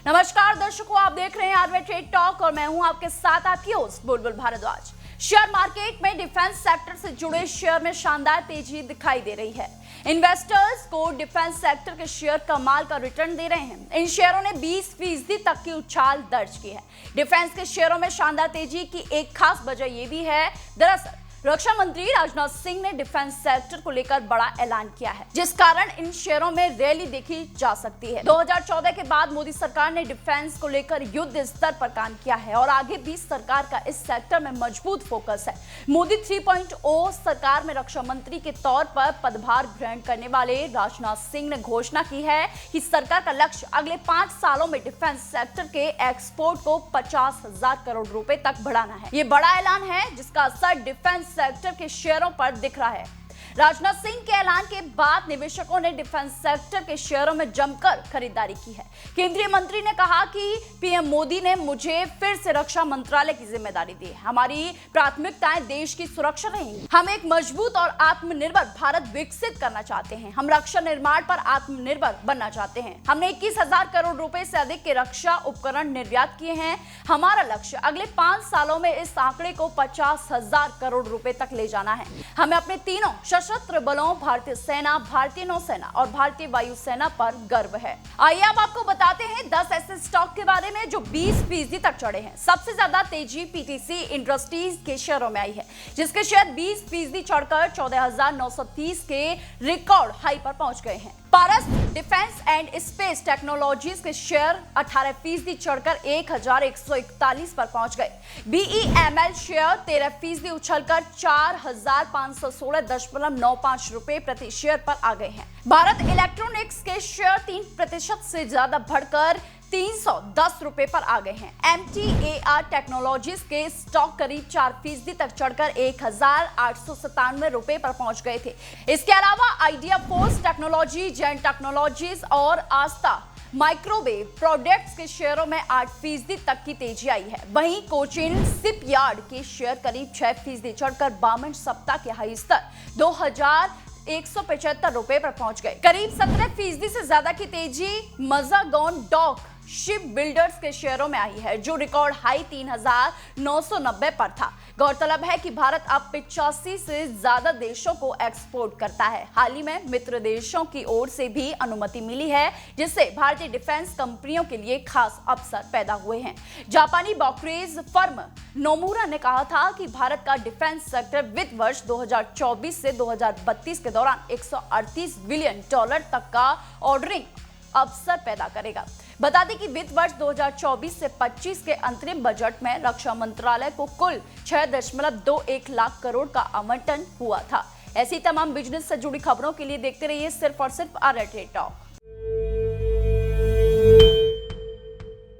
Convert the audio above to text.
नमस्कार दर्शकों, आप देख रहे हैं आरवे ट्रेड टॉक और मैं हूं आपके साथ आपकी होस्ट बुलबुल भारद्वाज। शेयर मार्केट में डिफेंस सेक्टर से जुड़े शेयर में शानदार तेजी दिखाई दे रही है। इन्वेस्टर्स को डिफेंस सेक्टर के शेयर कमाल का रिटर्न दे रहे हैं। इन शेयरों ने 20% तक की उछाल दर्ज की है। डिफेंस के शेयरों में शानदार तेजी की एक खास वजह यह भी है। दरअसल रक्षा मंत्री राजनाथ सिंह ने डिफेंस सेक्टर को लेकर बड़ा ऐलान किया है, जिस कारण इन शेयरों में रैली देखी जा सकती है। 2014 के बाद मोदी सरकार ने डिफेंस को लेकर युद्ध स्तर पर काम किया है और आगे भी सरकार का इस सेक्टर में मजबूत फोकस है। मोदी 3.0 सरकार में रक्षा मंत्री के तौर पर पदभार ग्रहण करने वाले राजनाथ सिंह ने घोषणा की है कि सरकार का लक्ष्य अगले 5 सालों में डिफेंस सेक्टर के एक्सपोर्ट को 50,000 करोड़ रुपए तक बढ़ाना है। ये बड़ा ऐलान है जिसका असर डिफेंस सेक्टर के शेयरों पर दिख रहा है। राजनाथ सिंह के ऐलान के बाद निवेशकों ने डिफेंस सेक्टर के शेयरों में जमकर खरीदारी की है। केंद्रीय मंत्री ने कहा कि पीएम मोदी ने मुझे फिर से रक्षा मंत्रालय की जिम्मेदारी दी है। हमारी प्राथमिकताएं देश की सुरक्षा रहेंगी। हम एक मजबूत और आत्मनिर्भर भारत विकसित करना चाहते हैं। हम रक्षा निर्माण पर आत्मनिर्भर बनना चाहते हैं। हमने 21,000 करोड़ रुपए से अधिक के रक्षा उपकरण निर्यात किए हैं। हमारा लक्ष्य अगले 5 सालों में इस आंकड़े को 50,000 करोड़ रुपए तक ले जाना है। हमें अपने तीनों सशस्त्र बलों, भारतीय सेना, भारतीय नौसेना और भारतीय वायुसेना पर गर्व है। आइए अब आपको बताते हैं 10 ऐसे स्टॉक के बारे में जो 20% तक चढ़े हैं। सबसे ज्यादा तेजी पीटीसी इंडस्ट्रीज के शेयरों में आई है, जिसके शेयर 20% चढ़कर 14,930 के रिकॉर्ड हाई पर पहुंच गए हैं। पारस डिफेंस एंड स्पेस टेक्नोलॉजीज के शेयर 18% चढ़कर 1,141 पर पहुंच गए। बीईएमएल शेयर 13% उछलकर 4,516.95 रुपए प्रति शेयर पर आ गए हैं। भारत इलेक्ट्रॉनिक्स के शेयर 3% से ज्यादा बढ़कर 310 रुपए पर आ गए हैं। एमटीएआर टेक्नोलॉजीज के स्टॉक करीब 4% तक चढ़कर 1,897 रुपए पर पहुंच गए थे। इसके अलावा idea force technology, Jain technologies और आस्था माइक्रोवेव प्रोडक्ट्स के शेयरों में 8% तक की तेजी आई है। वहीं कोचिन शिपयार्ड के शेयर करीब 6% चढ़कर 52 सप्ताह के हाई स्तर 2,175 रुपए पर पहुंच गए। करीब 17% से ज्यादा की तेजी मजागोन डॉक शिप बिल्डर्स के शेयरों में आई है, जो रिकॉर्ड हाई 3,990 पर था। गौरतलब है कि भारत अब 85 से ज्यादा देशों को एक्सपोर्ट करता है। हाल ही में मित्र देशों की ओर से भी अनुमति मिली है, जिससे भारतीय डिफेंस कंपनियों के लिए खास अवसर पैदा हुए हैं। जापानी ब्रोकरेज फर्म नोमुरा ने कहा था कि भारत का डिफेंस सेक्टर वित्त वर्ष 2024 से 2032 के दौरान $138 बिलियन तक का ऑर्डरिंग अवसर पैदा करेगा। बता दें कि वित्त वर्ष 2024 से 25 के अंतरिम बजट में रक्षा मंत्रालय को कुल 6.21 लाख करोड़ का आवंटन हुआ था। ऐसी तमाम बिजनेस से जुड़ी खबरों के लिए देखते रहिए सिर्फ और सिर्फ आरवे ट्रेड टॉक।